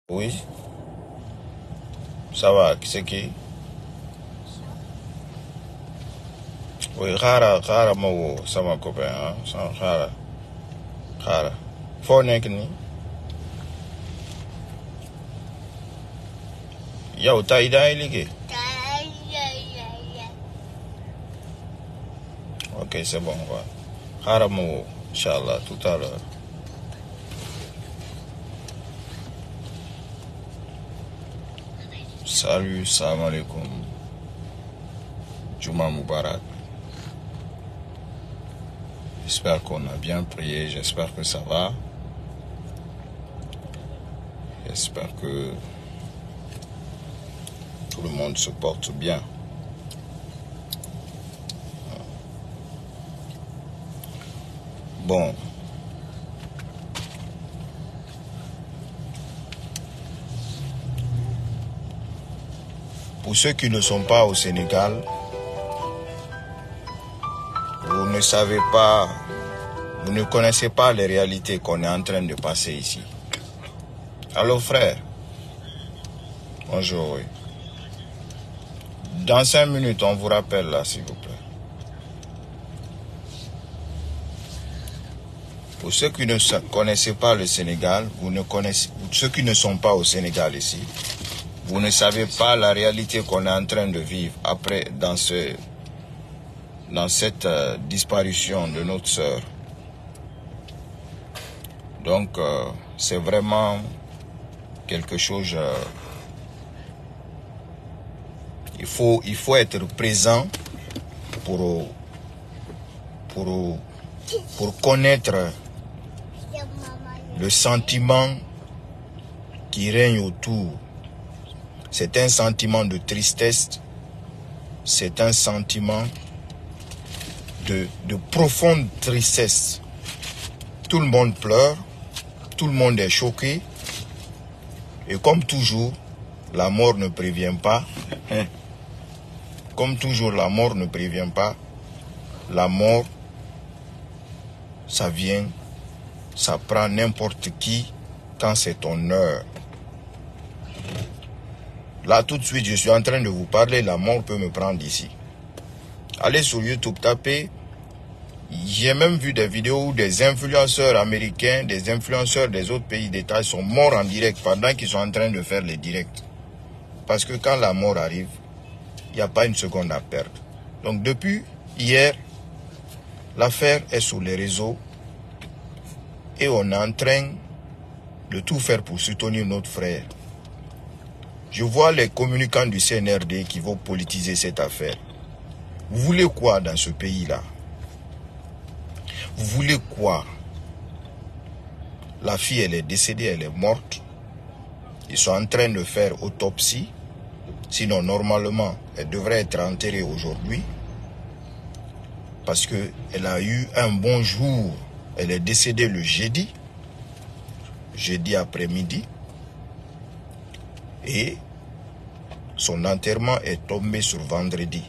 Oui. Ça va, c'est qui? Oui, rara mo sama copain, hein. Rara. Fo nek ni. Yow tay day liggéey. Ok, c'est bon, quoi. Rara mo, Inch'Allah, tout à l'heure. Salut, salam alaikum. Juma Mubarak. J'espère qu'on a bien prié, j'espère que ça va. J'espère que tout le monde se porte bien. Bon. Pour ceux qui ne sont pas au Sénégal, vous ne savez pas, vous ne connaissez pas les réalités qu'on est en train de passer ici. Allô frère? Bonjour, oui. Dans 5 minutes, on vous rappelle là, s'il vous plaît. Pour ceux qui ne connaissez pas le Sénégal, ceux qui ne sont pas au Sénégal ici, vous ne savez pas la réalité qu'on est en train de vivre après dans cette disparition de notre sœur. Donc, c'est vraiment quelque chose... il faut être présent pour connaître le sentiment qui règne autour. C'est un sentiment de tristesse, c'est un sentiment de profonde tristesse. Tout le monde pleure, tout le monde est choqué. Et comme toujours, la mort ne prévient pas. Comme toujours, la mort ne prévient pas. La mort, ça vient, ça prend n'importe qui quand c'est ton heure. Là, tout de suite, je suis en train de vous parler, la mort peut me prendre ici. Allez sur YouTube, tapez. J'ai même vu des vidéos où des influenceurs américains, des influenceurs des autres pays d'État sont morts en direct pendant qu'ils sont en train de faire les directs. Parce que quand la mort arrive, il n'y a pas une seconde à perdre. Donc depuis hier, l'affaire est sur les réseaux et on est en train de tout faire pour soutenir notre frère. Je vois les communicants du CNRD qui vont politiser cette affaire. Vous voulez quoi dans ce pays-là? Vous voulez quoi? La fille, elle est décédée, elle est morte. Ils sont en train de faire autopsie. Sinon, normalement, elle devrait être enterrée aujourd'hui. Parce qu'elle a eu un bon jour. Elle est décédée le jeudi après-midi. Et son enterrement est tombé sur vendredi.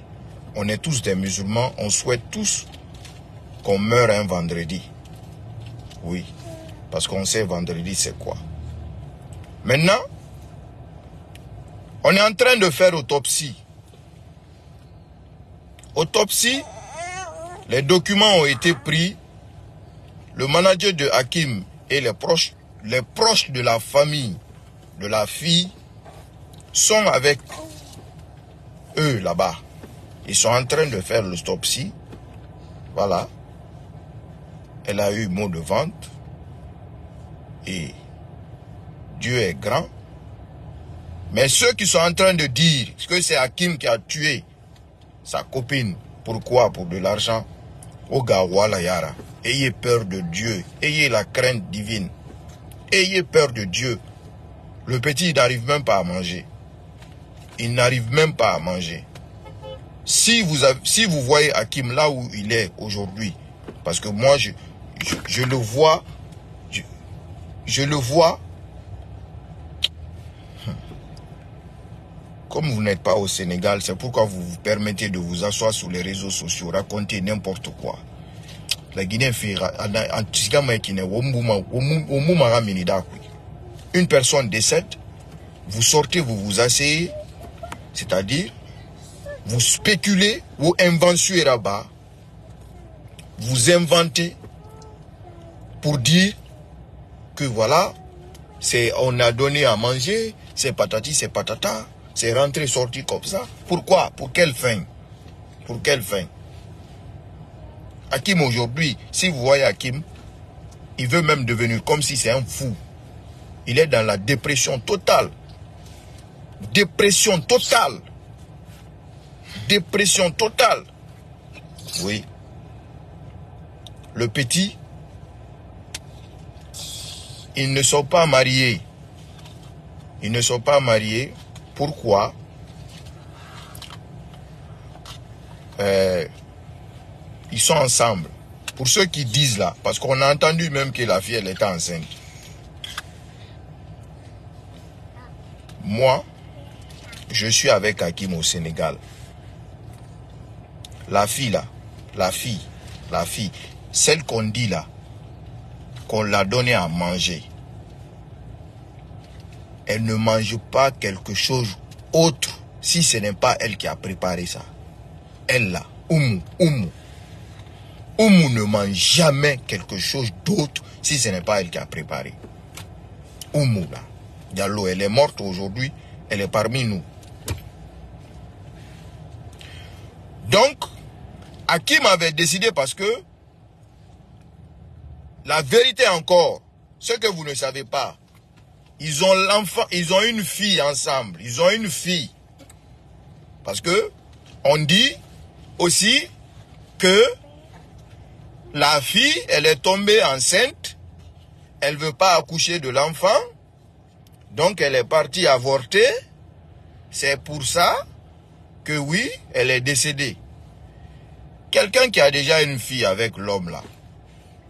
On est tous des musulmans, on souhaite tous qu'on meure un vendredi. Oui, parce qu'on sait vendredi c'est quoi. Maintenant, on est en train de faire autopsie. Autopsie, les documents ont été pris. Le manager de Hakim et les proches de la famille de la fille sont avec eux là-bas. Ils sont en train de faire l'autopsie. Voilà. Elle a eu mot de vente. Et Dieu est grand. Mais ceux qui sont en train de dire que c'est Hakim qui a tué sa copine, pourquoi? Pour de l'argent. Ogawala Yara. Ayez peur de Dieu. Ayez la crainte divine. Ayez peur de Dieu. Le petit n'arrive même pas à manger. Il n'arrive même pas à manger. Si vous voyez Hakim là où il est aujourd'hui, parce que moi je le vois, je le vois. Comme vous n'êtes pas au Sénégal, c'est pourquoi vous vous permettez de vous asseoir sur les réseaux sociaux, raconter n'importe quoi. La Guinée fait une personne décède, vous sortez, vous vous asseyez, c'est-à-dire, vous spéculez, vous inventez là-bas, vous inventez pour dire que voilà, on a donné à manger, c'est patati, c'est patata, c'est rentré, sorti comme ça. Pourquoi? Pour quelle fin? Pour quelle fin? Hakim aujourd'hui, si vous voyez Hakim, il veut même devenir comme si c'est un fou. Il est dans la dépression totale. Dépression totale. Dépression totale. Oui. Le petit, ils ne sont pas mariés. Ils ne sont pas mariés. Pourquoi? Ils sont ensemble. Pour ceux qui disent là, parce qu'on a entendu même que la fille, elle était enceinte. Moi, je suis avec Hakim au Sénégal. La fille là, la fille, celle qu'on dit là, qu'on l'a donnée à manger, elle ne mange pas quelque chose autre si ce n'est pas elle qui a préparé ça. Elle là, Oumou ne mange jamais quelque chose d'autre si ce n'est pas elle qui a préparé. Oumou là, Diallo, elle est morte aujourd'hui, elle est parmi nous. Donc, Hakim avait décidé parce que la vérité encore, ce que vous ne savez pas, ils ont l'enfant, ils ont une fille ensemble, ils ont une fille. Parce que on dit aussi que la fille, elle est tombée enceinte, elle ne veut pas accoucher de l'enfant, donc elle est partie avorter. C'est pour ça que oui, elle est décédée. Quelqu'un qui a déjà une fille avec l'homme là,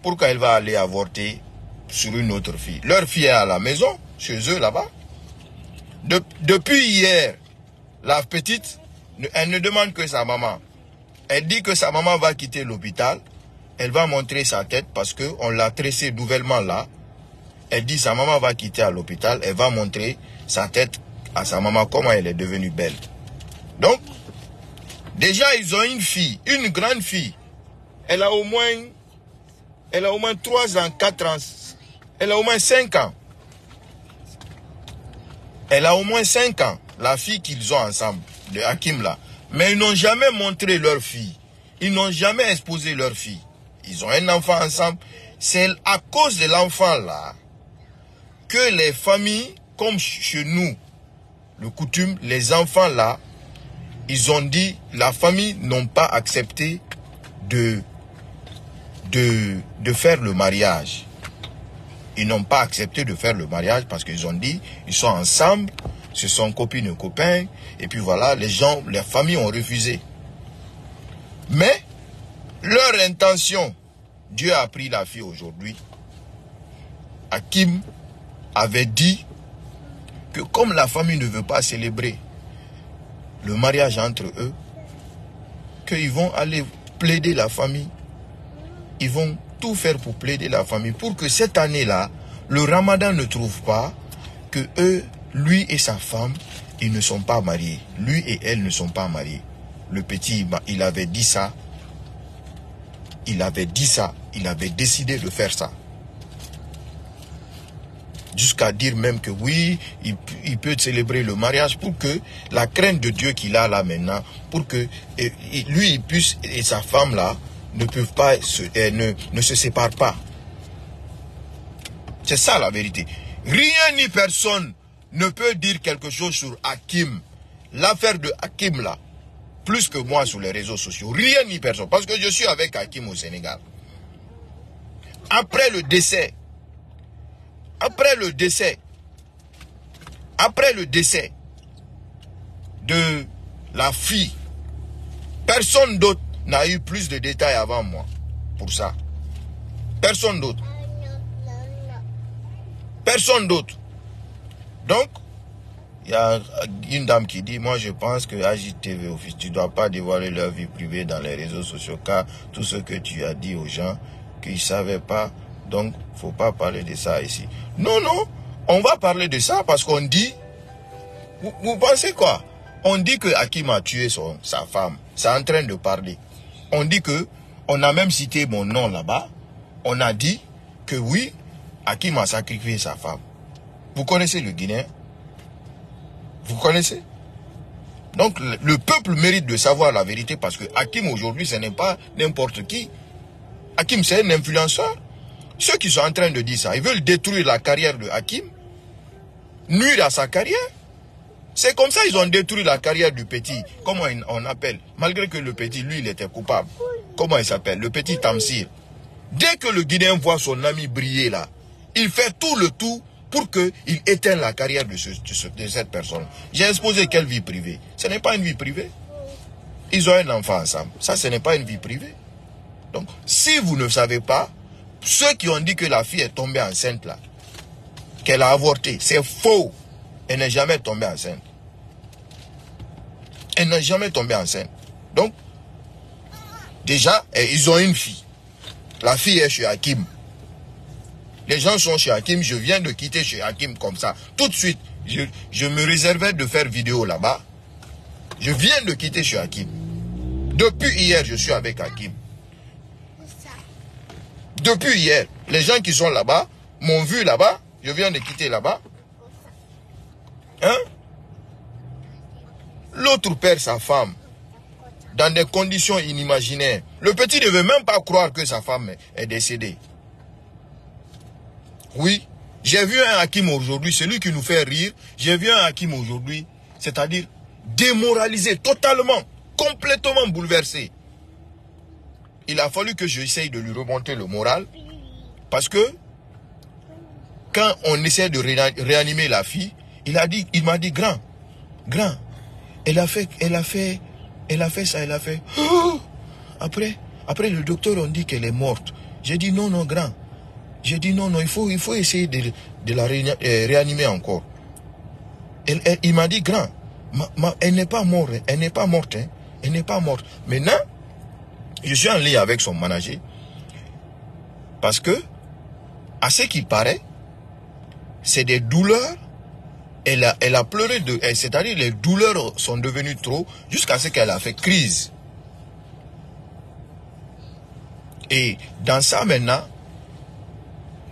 pourquoi elle va aller avorter sur une autre fille? Leur fille est à la maison, chez eux là-bas. Depuis hier, la petite, elle ne demande que sa maman. Elle dit que sa maman va quitter l'hôpital. Elle va montrer sa tête parce qu'on l'a tressée nouvellement là. Elle dit sa maman va quitter à l'hôpital. Elle va montrer sa tête à sa maman, comment elle est devenue belle. Donc, déjà ils ont une fille, une grande fille. Elle a au moins 3 ans, 4 ans. Elle a au moins 5 ans. Elle a au moins 5 ans, la fille qu'ils ont ensemble, de Hakim là. Mais ils n'ont jamais montré leur fille. Ils n'ont jamais exposé leur fille. Ils ont un enfant ensemble. C'est à cause de l'enfant là que les familles, comme chez nous, le coutume, les enfants là, ils ont dit, la famille n'ont pas accepté de faire le mariage. Ils n'ont pas accepté de faire le mariage parce qu'ils ont dit, ils sont ensemble, ce sont copines et copains, et puis voilà, les familles ont refusé. Mais, leur intention, Dieu a pris la fille aujourd'hui. Hakim avait dit que comme la famille ne veut pas célébrer le mariage entre eux, qu'ils vont aller plaider la famille. Ils vont tout faire pour plaider la famille, pour que cette année-là, le ramadan ne trouve pas que eux, lui et sa femme, ils ne sont pas mariés. Lui et elle ne sont pas mariés. Le petit, il avait dit ça. Il avait dit ça. Il avait décidé de faire ça. Jusqu'à dire même que oui, il peut célébrer le mariage pour que la crainte de Dieu qu'il a là maintenant, pour que lui il puisse et sa femme là ne peuvent pas ne se séparent pas. C'est ça la vérité. Rien ni personne ne peut dire quelque chose sur Hakim. L'affaire de Hakim là, plus que moi sur les réseaux sociaux. Rien ni personne. Parce que je suis avec Hakim au Sénégal. Après le décès de la fille, personne d'autre n'a eu plus de détails avant moi pour ça. Personne d'autre. Personne d'autre. Donc, il y a une dame qui dit, moi je pense que AJTV Office, tu ne dois pas dévoiler leur vie privée dans les réseaux sociaux, car tout ce que tu as dit aux gens, qu'ils ne savaient pas, donc il ne faut pas parler de ça ici. Non, non, on va parler de ça parce qu'on dit Vous pensez quoi? On dit que Hakim a tué sa femme. C'est en train de parler. On dit que, on a même cité mon nom là-bas. On a dit que oui, Hakim a sacrifié sa femme. Vous connaissez le Guinéen? Vous connaissez? Donc le peuple mérite de savoir la vérité parce que Hakim aujourd'hui ce n'est pas n'importe qui. Hakim c'est un influenceur. Ceux qui sont en train de dire ça, ils veulent détruire la carrière de Hakim, nuire à sa carrière. C'est comme ça ils ont détruit la carrière du petit. Comment on appelle? Malgré que le petit, lui, il était coupable. Comment il s'appelle? Le petit Tamsir. Dès que le Guinéen voit son ami briller là, il fait tout le tout pour qu'il éteigne la carrière de cette personne. J'ai exposé quelle vie privée? Ce n'est pas une vie privée. Ils ont un enfant ensemble. Ça, ce n'est pas une vie privée. Donc, si vous ne savez pas, ceux qui ont dit que la fille est tombée enceinte là, qu'elle a avorté, c'est faux. Elle n'est jamais tombée enceinte. Elle n'est jamais tombée enceinte. Donc, déjà, ils ont une fille. La fille est chez Hakim. Les gens sont chez Hakim, je viens de quitter chez Hakim comme ça. Tout de suite, je me réservais de faire vidéo là-bas. Je viens de quitter chez Hakim. Depuis hier, je suis avec Hakim. Depuis hier, les gens qui sont là-bas m'ont vu là-bas. Je viens de quitter là-bas. Hein? L'autre perd sa femme dans des conditions inimaginaires. Le petit ne veut même pas croire que sa femme est décédée. Oui, j'ai vu un Hakim aujourd'hui, celui qui nous fait rire. J'ai vu un Hakim aujourd'hui, c'est-à-dire démoralisé, totalement, complètement bouleversé. Il a fallu que j'essaye de lui remonter le moral. Parce que, quand on essaie de réanimer la fille, il m'a dit, grand, elle a fait ça, elle a fait. Oh! Après le docteur on dit qu'elle est morte. J'ai dit non, grand. J'ai dit non, il faut essayer de la réanimer encore. Il m'a dit, grand, elle n'est pas morte, elle n'est pas morte, hein, elle n'est pas morte. Maintenant, je suis en lien avec son manager. Parce que, à ce qui paraît, c'est des douleurs. Elle a pleuré, c'est-à-dire les douleurs sont devenues trop, jusqu'à ce qu'elle a fait crise. Et dans ça maintenant,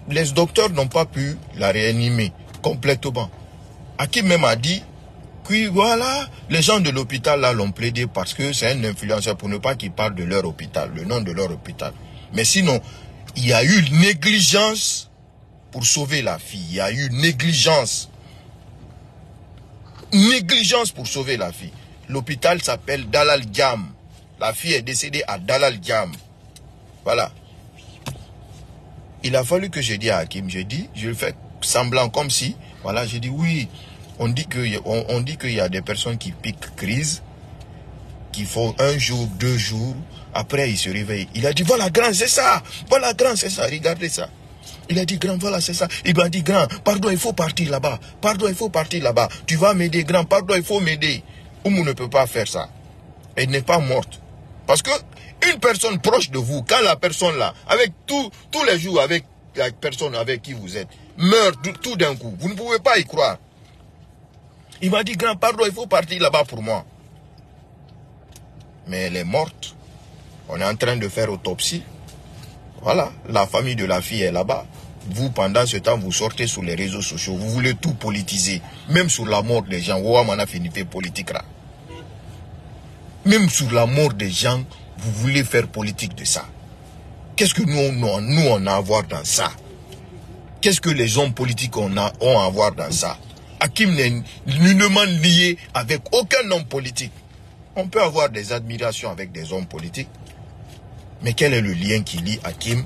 les docteurs n'ont pas pu la réanimer complètement. Hakim même a dit que voilà, les gens de l'hôpital là l'ont plaidé parce que c'est un influenceur pour ne pas qu'il parle de leur hôpital, le nom de leur hôpital. Mais sinon, il y a eu négligence pour sauver la fille. Il y a eu négligence. Négligence pour sauver la fille. L'hôpital s'appelle Dalal Jam. La fille est décédée à Dalal Jam. Voilà. Il a fallu que je dise à Hakim, je fais semblant comme si, voilà, j'ai dit oui, on dit qu'il y a des personnes qui piquent crise, qui font 1 jour, 2 jours, après ils se réveillent. Il a dit, voilà grand, c'est ça, voilà grand, c'est ça, regardez ça. Il a dit, grand, voilà, c'est ça. Il m'a dit, grand, pardon, il faut partir là-bas, pardon, il faut partir là-bas. Tu vas m'aider, grand, pardon, il faut m'aider. Oumou ne peut pas faire ça. Elle n'est pas morte. Parce que, une personne proche de vous, quand la personne là, avec tous les jours avec la personne avec qui vous êtes, meurt tout d'un coup, vous ne pouvez pas y croire. Il m'a dit, grand, pardon, il faut partir là-bas pour moi. Mais elle est morte. On est en train de faire autopsie. Voilà, la famille de la fille est là-bas. Vous, pendant ce temps, vous sortez sur les réseaux sociaux, vous voulez tout politiser. Même sur la mort des gens, on a affinité politique là. Même sur la mort des gens, vous voulez faire politique de ça. Qu'est-ce que nous on a à voir dans ça? Qu'est-ce que les hommes politiques ont à voir dans ça? Hakim n'est nullement lié avec aucun homme politique. On peut avoir des admirations avec des hommes politiques. Mais quel est le lien qui lie Hakim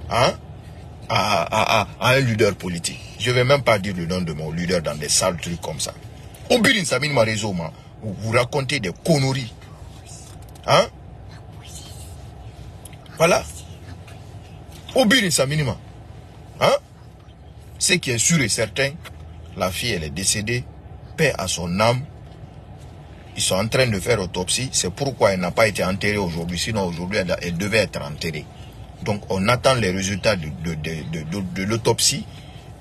à un leader politique? Je ne vais même pas dire le nom de mon leader dans des sales trucs comme ça. Obirin Samine Marézoma, vous racontez des conneries. Hein? Voilà. Obirin Saminima. Hein? Ce qui est sûr et certain, la fille, elle est décédée, paix à son âme. Ils sont en train de faire autopsie. C'est pourquoi elle n'a pas été enterrée aujourd'hui. Sinon, aujourd'hui, elle devait être enterrée. Donc, on attend les résultats de l'autopsie.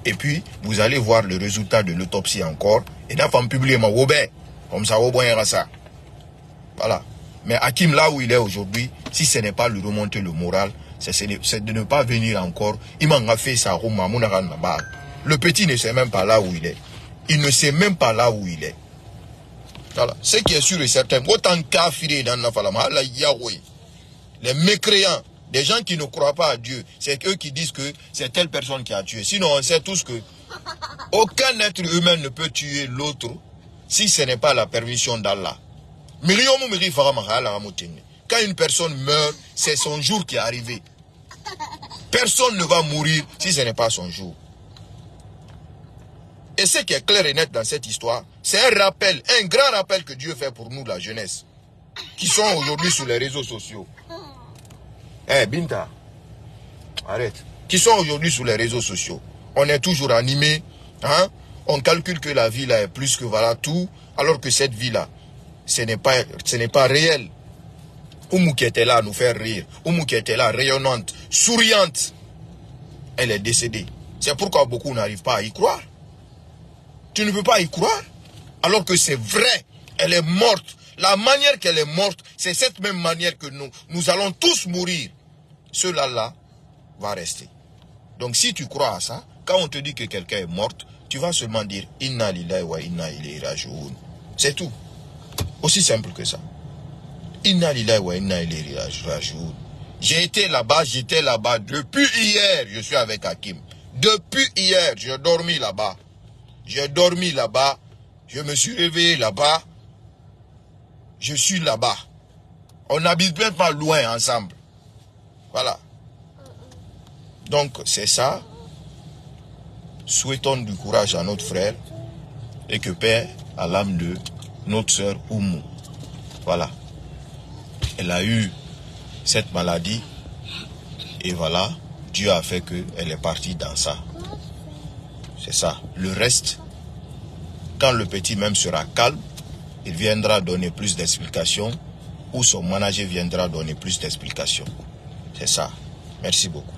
Et puis, vous allez voir le résultat de l'autopsie encore. Et n'a pas publié ma Robert. Comme ça, au moins, ça. Voilà. Mais Hakim, là où il est aujourd'hui, si ce n'est pas lui remonter le moral, c'est de ne pas venir encore. Il m'a fait ça. Le petit ne sait même pas là où il est. Il ne sait même pas là où il est. Voilà. Ce qui est sûr et certain, autant qu'affiré dans la Yahweh, les mécréants, des gens qui ne croient pas à Dieu, c'est eux qui disent que c'est telle personne qui a tué. Sinon, on sait tous que aucun être humain ne peut tuer l'autre si ce n'est pas la permission d'Allah. Quand une personne meurt, c'est son jour qui est arrivé. Personne ne va mourir si ce n'est pas son jour. Et ce qui est clair et net dans cette histoire, c'est un rappel, un grand rappel que Dieu fait pour nous, la jeunesse, qui sont aujourd'hui sur les réseaux sociaux. Binta, arrête. Qui sont aujourd'hui sur les réseaux sociaux. On est toujours animé, hein? On calcule que la vie là est plus que voilà tout, alors que cette vie là, ce n'est pas réel. Oumou qui était là à nous faire rire, Oumou qui était là rayonnante, souriante, elle est décédée. C'est pourquoi beaucoup n'arrivent pas à y croire. Tu ne peux pas y croire, alors que c'est vrai, elle est morte. La manière qu'elle est morte, c'est cette même manière que nous allons tous mourir. Cela-là va rester. Donc si tu crois à ça, quand on te dit que quelqu'un est mort, tu vas seulement dire « Inna lillahi wa inna ilayhi raji'un ». C'est tout. Aussi simple que ça. « Inna lillahi wa inna ilayhi raji'un ». J'étais là-bas depuis hier, je suis avec Hakim. Depuis hier, j'ai dormi là-bas. J'ai dormi là-bas, je me suis réveillé là-bas, je suis là-bas. On n'habite même pas loin ensemble. Voilà. Donc c'est ça. Souhaitons du courage à notre frère et que paix à l'âme de notre sœur Oumou. Voilà. Elle a eu cette maladie et voilà, Dieu a fait qu'elle est partie dans ça. C'est ça. Le reste, quand le petit même sera calme, il viendra donner plus d'explications ou son manager viendra donner plus d'explications. C'est ça. Merci beaucoup.